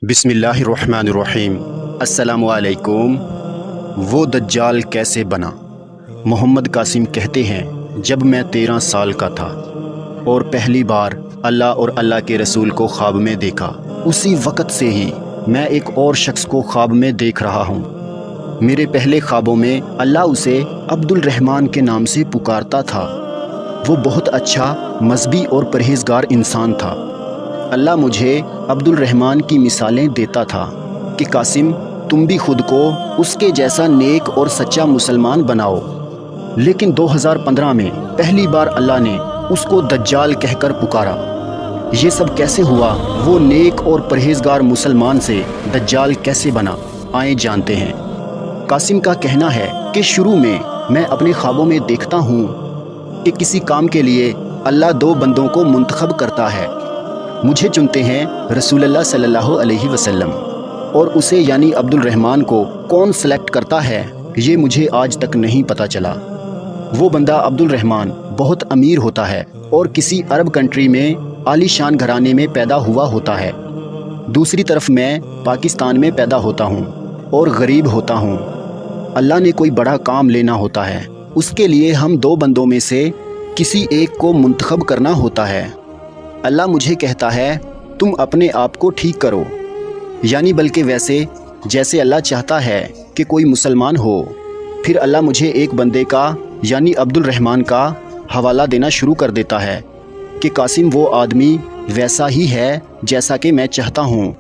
बिस्मिल्लाहिर्रहमानिर्रहीम। अस्सलामु अलैकुम। वो दज्जाल कैसे बना। मोहम्मद कासिम कहते हैं, जब मैं 13 साल का था और पहली बार अल्लाह और अल्लाह के रसूल को ख्वाब में देखा, उसी वक़्त से ही मैं एक और शख्स को ख्वाब में देख रहा हूँ। मेरे पहले ख्वाबों में अल्लाह उसे अब्दुल रहमान के नाम से पुकारता था। वो बहुत अच्छा मज़हबी और परहेज़गार इंसान था। अल्लाह मुझे अब्दुल रहमान की मिसालें देता था कि कासिम, तुम भी खुद को उसके जैसा नेक और सच्चा मुसलमान बनाओ। लेकिन 2015 में पहली बार अल्लाह ने उसको दज्जाल कहकर पुकारा। ये सब कैसे हुआ? वो नेक और परहेज़गार मुसलमान से दज्जाल कैसे बना? आए जानते हैं। कासिम का कहना है कि शुरू में मैं अपने ख्वाबों में देखता हूँ कि किसी काम के लिए अल्लाह दो बंदों को मुंतखब करता है। मुझे चुनते हैं रसूलुल्लाह सल्लल्लाहु अलैहि वसल्लम, और उसे यानी अब्दुल रहमान को कौन सेलेक्ट करता है ये मुझे आज तक नहीं पता चला। वो बंदा अब्दुल रहमान बहुत अमीर होता है और किसी अरब कंट्री में आलीशान घराने में पैदा हुआ होता है। दूसरी तरफ मैं पाकिस्तान में पैदा होता हूँ और गरीब होता हूँ। अल्लाह ने कोई बड़ा काम लेना होता है, उसके लिए हम दो बंदों में से किसी एक को मुंतखब करना होता है। अल्लाह मुझे कहता है, तुम अपने आप को ठीक करो, यानी बल्कि वैसे जैसे अल्लाह चाहता है कि कोई मुसलमान हो। फिर अल्लाह मुझे एक बंदे का यानी अब्दुल रहमान का हवाला देना शुरू कर देता है कि कासिम, वो आदमी वैसा ही है जैसा कि मैं चाहता हूँ।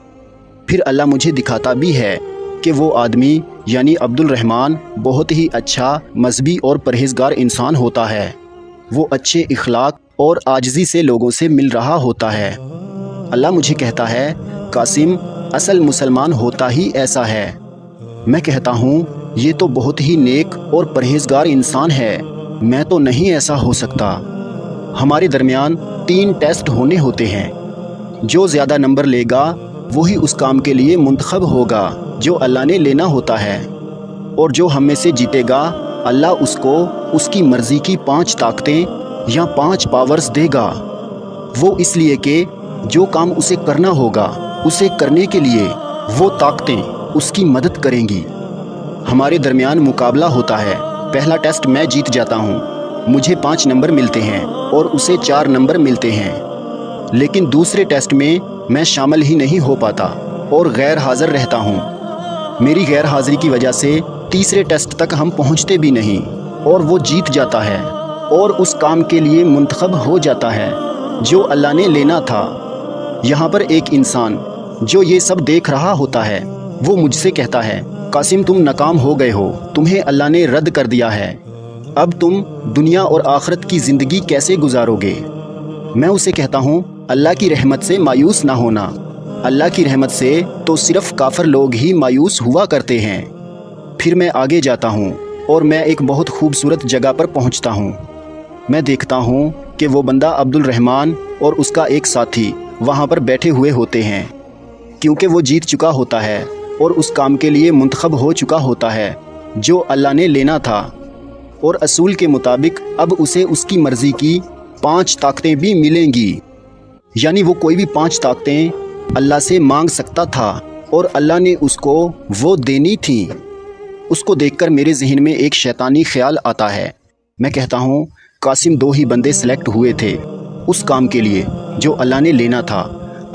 फिर अल्लाह मुझे दिखाता भी है कि वो आदमी यानी अब्दुल रहमान बहुत ही अच्छा मज़हबी और परहेज़गार इंसान होता है। वो अच्छे इखलाक और आजिज़ी से लोगों से मिल रहा होता है। अल्लाह मुझे कहता है, कासिम, असल मुसलमान होता ही ऐसा है। मैं कहता हूँ, ये तो बहुत ही नेक और परहेज़गार इंसान है, मैं तो नहीं ऐसा हो सकता। हमारे दरमियान 3 टेस्ट होने होते हैं। जो ज़्यादा नंबर लेगा वही उस काम के लिए मुंतखब होगा जो अल्लाह ने लेना होता है, और जो हम में से जीतेगा अल्लाह उसको उसकी मर्ज़ी की 5 ताकतें या 5 पावर्स देगा। वो इसलिए कि जो काम उसे करना होगा उसे करने के लिए वो ताकतें उसकी मदद करेंगी। हमारे दरमियान मुकाबला होता है। पहला टेस्ट मैं जीत जाता हूँ, मुझे 5 नंबर मिलते हैं और उसे 4 नंबर मिलते हैं। लेकिन दूसरे टेस्ट में मैं शामिल ही नहीं हो पाता और गैर हाज़िर रहता हूँ। मेरी गैर हाज़िरी की वजह से तीसरे टेस्ट तक हम पहुँचते भी नहीं और वो जीत जाता है और उस काम के लिए मुंतखब हो जाता है जो अल्लाह ने लेना था। यहाँ पर एक इंसान जो ये सब देख रहा होता है वो मुझसे कहता है, कासिम, तुम नाकाम हो गए हो, तुम्हें अल्लाह ने रद्द कर दिया है, अब तुम दुनिया और आखिरत की ज़िंदगी कैसे गुजारोगे? मैं उसे कहता हूँ, अल्लाह की रहमत से मायूस ना होना। अल्लाह की रहमत से तो सिर्फ़ काफिर लोग ही मायूस हुआ करते हैं। फिर मैं आगे जाता हूँ और मैं एक बहुत खूबसूरत जगह पर पहुँचता हूँ। मैं देखता हूँ कि वो बंदा अब्दुल रहमान और उसका एक साथी वहाँ पर बैठे हुए होते हैं, क्योंकि वो जीत चुका होता है और उस काम के लिए मुंतखब हो चुका होता है जो अल्लाह ने लेना था। और असूल के मुताबिक अब उसे उसकी मर्ज़ी की 5 ताकतें भी मिलेंगी, यानी वो कोई भी 5 ताकतें अल्लाह से मांग सकता था और अल्लाह ने उसको वो देनी थी। उसको देखकर मेरे जहन में एक शैतानी ख्याल आता है। मैं कहता हूँ, कासिम, 2 ही बंदे सेलेक्ट हुए थे उस काम के लिए जो अल्लाह ने लेना था।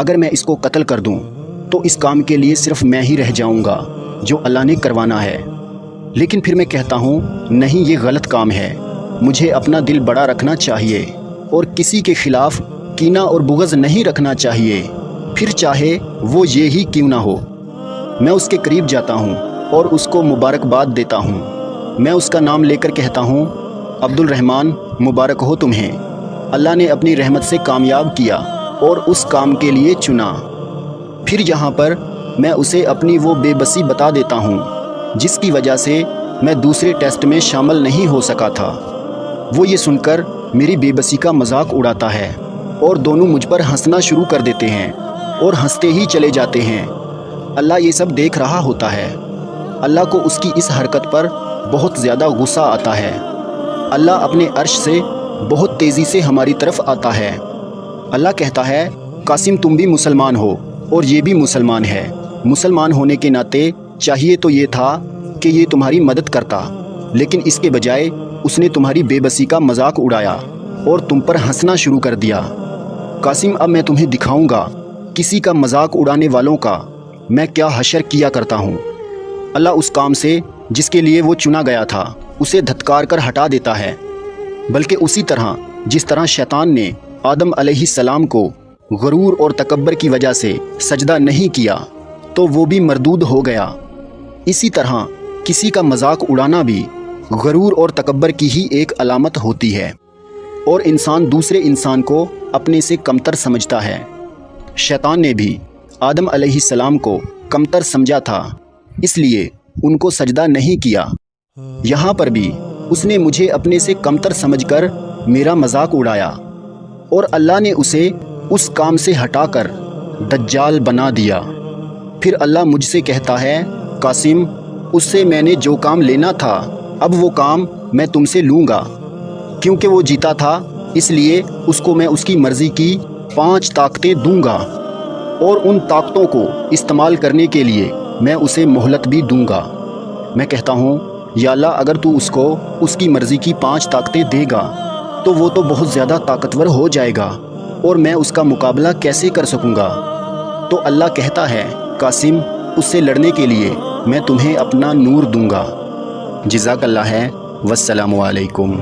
अगर मैं इसको कत्ल कर दूं तो इस काम के लिए सिर्फ मैं ही रह जाऊंगा जो अल्लाह ने करवाना है। लेकिन फिर मैं कहता हूँ, नहीं, ये गलत काम है। मुझे अपना दिल बड़ा रखना चाहिए और किसी के ख़िलाफ़ कीना और बुग़्ज़ नहीं रखना चाहिए, फिर चाहे वो ये ही क्यों ना हो। मैं उसके करीब जाता हूँ और उसको मुबारकबाद देता हूँ। मैं उसका नाम लेकर कहता हूँ, अब्दुल रहमान, मुबारक हो तुम्हें, अल्लाह ने अपनी रहमत से कामयाब किया और उस काम के लिए चुना। फिर यहाँ पर मैं उसे अपनी वो बेबसी बता देता हूँ जिसकी वजह से मैं दूसरे टेस्ट में शामिल नहीं हो सका था। वो ये सुनकर मेरी बेबसी का मजाक उड़ाता है और दोनों मुझ पर हंसना शुरू कर देते हैं और हंसते ही चले जाते हैं। अल्लाह ये सब देख रहा होता है। अल्लाह को उसकी इस हरकत पर बहुत ज़्यादा गुस्सा आता है। अल्लाह अपने अर्श से बहुत तेज़ी से हमारी तरफ आता है। अल्लाह कहता है, कासिम, तुम भी मुसलमान हो, اور یہ بھی مسلمان ہے۔ مسلمان ہونے کے ناطے چاہیے تو یہ تھا کہ یہ تمہاری مدد کرتا، لیکن اس کے بجائے اس نے تمہاری بے بسی کا مذاق اڑایا اور تم پر ہنسنا شروع کر دیا۔ قاسم اب میں تمہیں دکھاؤں گا کسی کا مذاق اڑانے والوں کا میں کیا حشر کیا کرتا ہوں۔ اللہ اس کام سے جس کے لیے وہ چنا گیا تھا اسے دھتکار کر ہٹا دیتا ہے، بلکہ اسی طرح جس طرح شیطان نے آدم علیہ السلام کو غرور اور تکبر کی وجہ سے سجدہ نہیں کیا تو وہ بھی مردود ہو گیا، اسی طرح کسی کا مذاق اڑانا بھی غرور اور تکبر کی ہی ایک علامت ہوتی ہے، اور انسان دوسرے انسان کو اپنے سے کمتر سمجھتا ہے۔ شیطان نے بھی آدم علیہ السلام کو کمتر سمجھا تھا، اس لیے ان کو سجدہ نہیں کیا۔ یہاں پر بھی اس نے مجھے اپنے سے کمتر سمجھ کر میرا مذاق اڑایا، اور اللہ نے اسے اس کام سے ہٹا کر دجال بنا دیا۔ پھر اللہ مجھ سے کہتا ہے، قاسم اس سے میں نے جو کام لینا تھا اب وہ کام میں تم سے لوں گا، کیونکہ وہ جیتا تھا اس لیے اس کو میں اس کی مرضی کی 5 طاقتیں دوں گا، اور ان طاقتوں کو استعمال کرنے کے لیے میں اسے مہلت بھی دوں گا۔ میں کہتا ہوں یا اللہ اگر تو اس کو اس کی مرضی کی 5 طاقتیں دے گا تو وہ تو بہت زیادہ طاقتور ہو جائے گا، اور میں اس کا مقابلہ کیسے کر سکوں گا؟ تو اللہ کہتا ہے، قاسم اس سے لڑنے کے لیے میں تمہیں اپنا نور دوں گا۔ جزاک اللہ ہے، والسلام علیکم۔